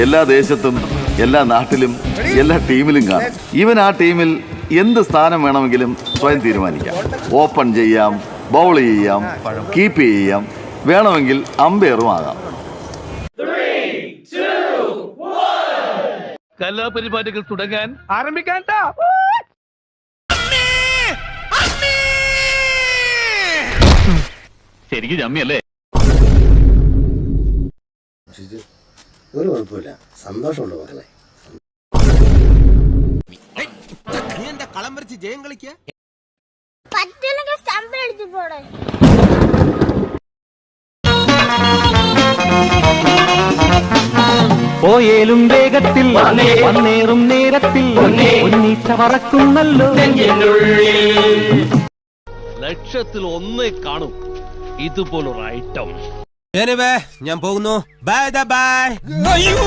എല്ലാ ദേശത്തും എല്ലാ നാട്ടിലും എല്ലാ ടീമിലും കാണും. ഇവൻ ആ ടീമിൽ എന്ത് സ്ഥാനം വേണമെങ്കിലും സ്വയം തീരുമാനിക്കാം. ഓപ്പൺ ചെയ്യാം, ബൗൾ ചെയ്യാം, കീപ്പ് ചെയ്യാം, വേണമെങ്കിൽ അമ്പയറും ആകാം. കലാപരിപാടികൾ തുടങ്ങാൻ ആരംഭിക്കാൻ. ശരിക്കും ജമ്മിയല്ലേ? ഒരു കുഴപ്പമില്ല, സന്തോഷമുണ്ട് മക്കളെ. കളം വരച്ച് ജയം കളിക്കുക. പോയേലും വേഗത്തിൽ വന്നേറും നേരത്തിൽ ഒന്നീച്ച പറക്കുന്നല്ലോ. ലക്ഷത്തിൽ ഒന്നേ കാണും ഇതുപോലൊരു ഐറ്റം. ഞാൻ പോകുന്നു. Bye bye.